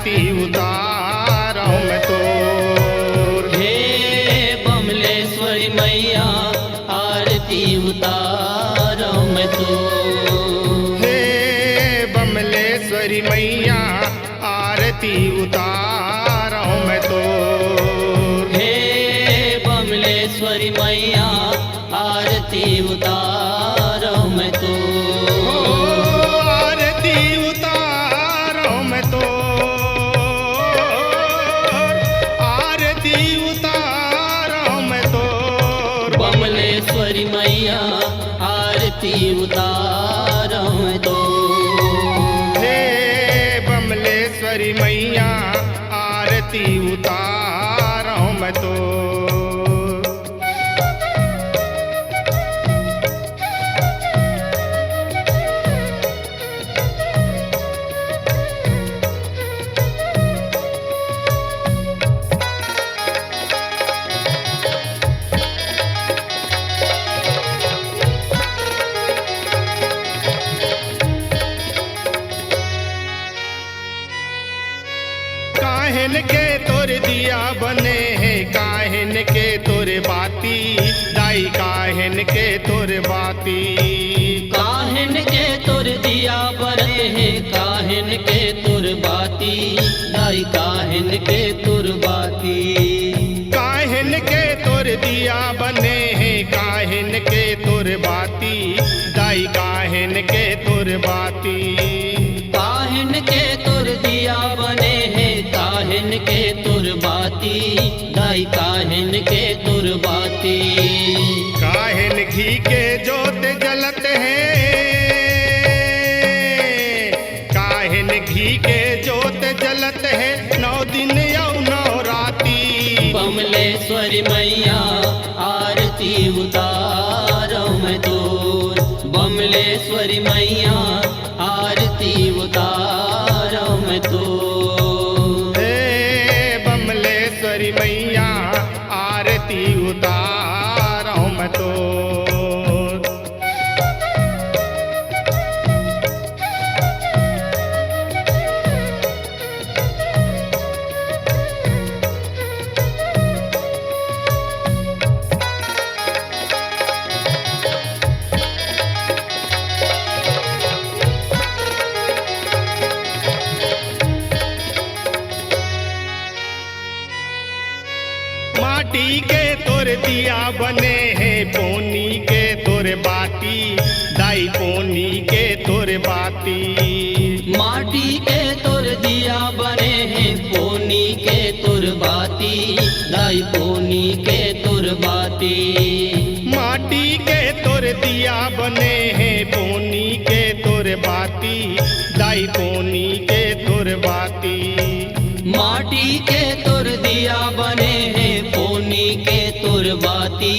आरती उतारो मैं तोर। हे बमलेश्वरी मैया आरती उतारो मैं तोर। हे बमलेश्वरी मैया आरती उतारो मैं तोर। हे बमलेश्वरी मैया आरती उतारो मैं तोर। आरती उतारो मैं तोर। आरती उतारो मैं तोर। बमलेश्वरी मैया आरती उतारो मैं तोर। हे बमलेश्वरी मैया आरती उतारो मैं तोर। काहन के तोर दिया बने हैं, काहन के तोर बाती दाई, काहन के तोर बाती। काहन के तुर दिया बरत है, काहन के तुर बाती दाई, काहन के तुर बाती। काहन के तोर दिया बने हैं, काहन के तोर बाती दाई, काहन के तोर बाती। काहन के तुर दिया बने हैं, काहन के तुर बाती दाई, काहन के तुर बाती। काहन घी के जोत जलत है, काहन घी के जोत जलत है, 9 दिन यौ 9 राती। बमलेश्वरी मैया आरती उतारो मैं तोर। बमलेश्वरी मैया आरती उतारो मैं तोर। हे बमलेश्वरी मैया आरती उतारो मैं तोर। माटी के तोर दिया बने हैं, पोनी के तोर बाती दाई, पोनी के तोर बाती। माटी के तुर दिया बने हैं, पोनी के तुर बाती दाई, पोनी के तुर बाती। माटी के तोर दिया बने हैं, पोनी के तोर बाती दाई, पोनी के तोर बाती। माटी के तुर दिया बने हैं, पोनी के तुर बाती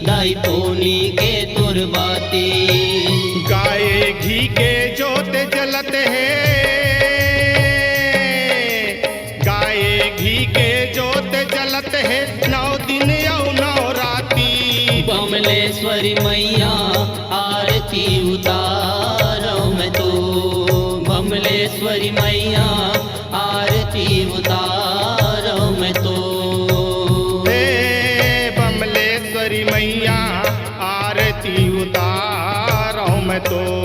दाई, पोनी के तुर बाती। गाय घी के जोत जलत है, गाय घी के जोत जलत है, 9 दिन यौ 9 राती। बमलेश्वरी मैया आरती उतारो मैं तो। बमलेश्वरी मैया आरती उतारो मैं तो। हे बमलेश्वरी मैया आरती उतारो मैं तोर।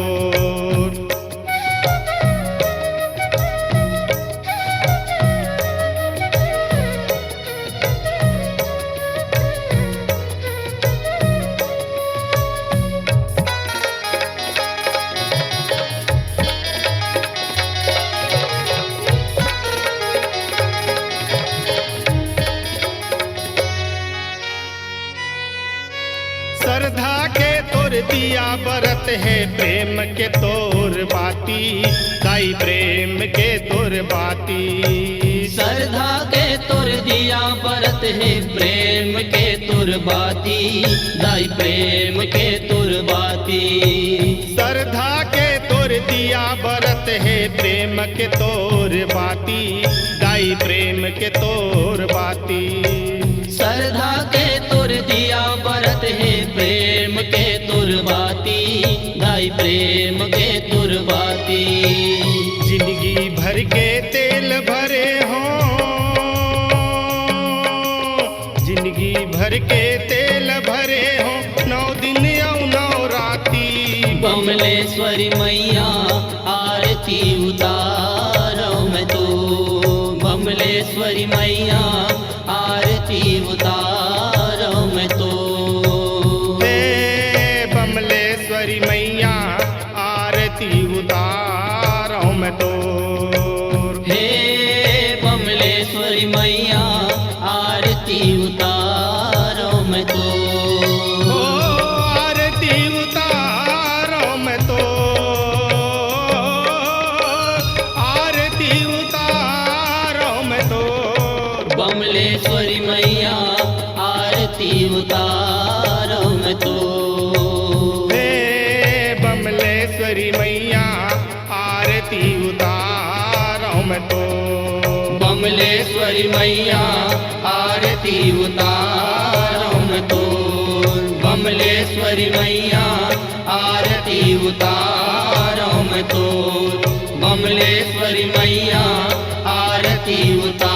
श्रद्धा के तोर दिया बरत है, प्रेम के तोर बाती दाई, प्रेम के तोर बाती। श्रद्धा के तुर दिया बरत है, प्रेम के तुर बाती दाई, प्रेम के तुर बाती। श्रद्धा के तोर दिया बरत है, प्रेम के तोर बाती दाई, प्रेम के तोर बाती। श्रद्धा के तुर दिया बरत है, प्रेम के तुर बाती दाई, प्रेम के तुर बाती। जिंदगी भर के तेल भरे के तेल भरे हो 9 दिन और 9 राती। बमलेश्वरी मैया आरती उतारो मैं तो, बमलेश्वरी मैया आरती उतारो मैं तो। हे बमलेश्वरी मैया आरती उतारो मैं तो। हे बमलेश्वरी मैया आरती उतारो मैं तो। ओ आरती उतारो मैं तो, आरती उतारो मैं तो। बमलेश्वरी मैया आरती उतारो मैं तो। हे बमलेश्वरी मैया आरती उतारो मैं तो। बमलेश्वरी मैया आरती उतारो मैं तो। बमलेश्वरी मैया आरती उतारो मैं तो। बमलेश्वरी मैया आरती उतारो